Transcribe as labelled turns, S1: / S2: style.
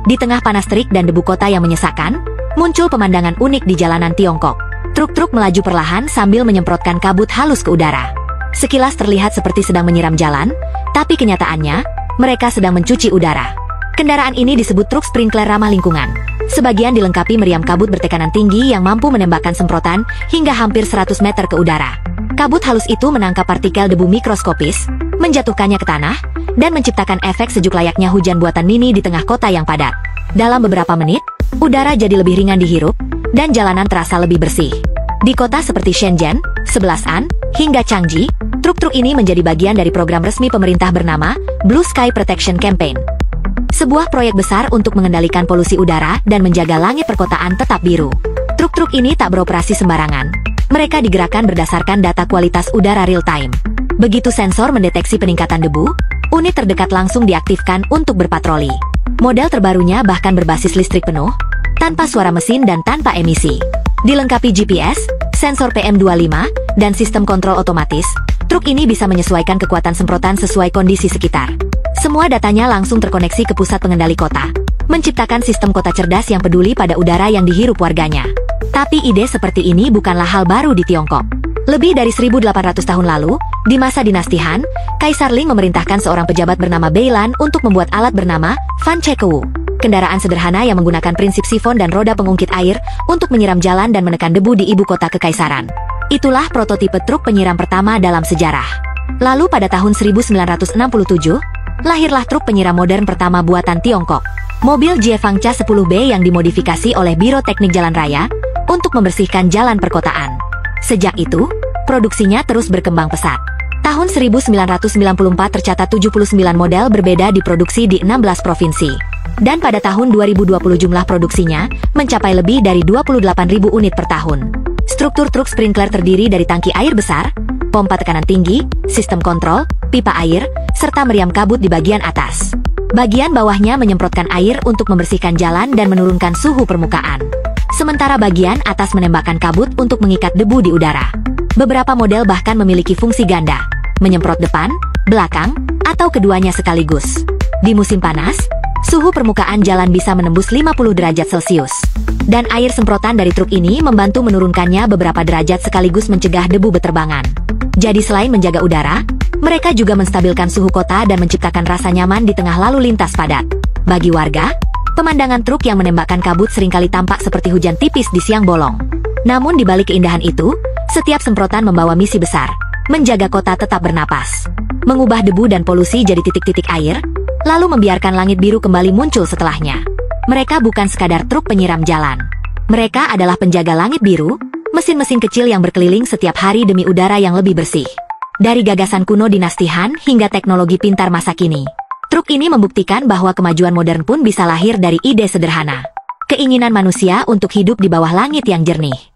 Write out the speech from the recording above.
S1: Di tengah panas terik dan debu kota yang menyesakkan, muncul pemandangan unik di jalanan Tiongkok. Truk-truk melaju perlahan sambil menyemprotkan kabut halus ke udara. Sekilas terlihat seperti sedang menyiram jalan, tapi kenyataannya, mereka sedang mencuci udara. Kendaraan ini disebut truk sprinkler ramah lingkungan. Sebagian dilengkapi meriam kabut bertekanan tinggi yang mampu menembakkan semprotan hingga hampir 100 meter ke udara. Kabut halus itu menangkap partikel debu mikroskopis, menjatuhkannya ke tanah, dan menciptakan efek sejuk layaknya hujan buatan Mini di tengah kota yang padat. Dalam beberapa menit, udara jadi lebih ringan dihirup, dan jalanan terasa lebih bersih. Di kota seperti Shenzhen, Sebelasan, hingga Changji, truk-truk ini menjadi bagian dari program resmi pemerintah bernama Blue Sky Protection Campaign. Sebuah proyek besar untuk mengendalikan polusi udara dan menjaga langit perkotaan tetap biru. Truk-truk ini tak beroperasi sembarangan. Mereka digerakkan berdasarkan data kualitas udara real-time. Begitu sensor mendeteksi peningkatan debu, unit terdekat langsung diaktifkan untuk berpatroli. Model terbarunya bahkan berbasis listrik penuh, tanpa suara mesin dan tanpa emisi. Dilengkapi GPS, sensor PM25, dan sistem kontrol otomatis, truk ini bisa menyesuaikan kekuatan semprotan sesuai kondisi sekitar. Semua datanya langsung terkoneksi ke pusat pengendali kota, menciptakan sistem kota cerdas yang peduli pada udara yang dihirup warganya. Tapi ide seperti ini bukanlah hal baru di Tiongkok. Lebih dari 1800 tahun lalu, di masa dinasti Han, Kaisar Ling memerintahkan seorang pejabat bernama Beilan untuk membuat alat bernama Fan Chekewu. Kendaraan sederhana yang menggunakan prinsip sifon dan roda pengungkit air untuk menyiram jalan dan menekan debu di ibu kota kekaisaran. Itulah prototipe truk penyiram pertama dalam sejarah. Lalu pada tahun 1967, lahirlah truk penyiram modern pertama buatan Tiongkok. Mobil Jiefangcha 10B yang dimodifikasi oleh Biro Teknik Jalan Raya untuk membersihkan jalan perkotaan. Sejak itu, produksinya terus berkembang pesat. Tahun 1994 tercatat 79 model berbeda diproduksi di 16 provinsi. Dan pada tahun 2020 jumlah produksinya mencapai lebih dari 28.000 unit per tahun. Struktur truk sprinkler terdiri dari tangki air besar, pompa tekanan tinggi, sistem kontrol, pipa air, serta meriam kabut di bagian atas. Bagian bawahnya menyemprotkan air untuk membersihkan jalan dan menurunkan suhu permukaan. Sementara bagian atas menembakkan kabut untuk mengikat debu di udara. Beberapa model bahkan memiliki fungsi ganda, menyemprot depan, belakang, atau keduanya sekaligus. Di musim panas, suhu permukaan jalan bisa menembus 50 derajat Celcius. Dan air semprotan dari truk ini membantu menurunkannya beberapa derajat sekaligus mencegah debu beterbangan. Jadi selain menjaga udara, mereka juga menstabilkan suhu kota dan menciptakan rasa nyaman di tengah lalu lintas padat. Bagi warga, pemandangan truk yang menembakkan kabut seringkali tampak seperti hujan tipis di siang bolong. Namun di balik keindahan itu, setiap semprotan membawa misi besar, menjaga kota tetap bernapas, mengubah debu dan polusi jadi titik-titik air, lalu membiarkan langit biru kembali muncul setelahnya. Mereka bukan sekadar truk penyiram jalan. Mereka adalah penjaga langit biru, mesin-mesin kecil yang berkeliling setiap hari demi udara yang lebih bersih. Dari gagasan kuno dinasti Han hingga teknologi pintar masa kini, truk ini membuktikan bahwa kemajuan modern pun bisa lahir dari ide sederhana. Keinginan manusia untuk hidup di bawah langit yang jernih.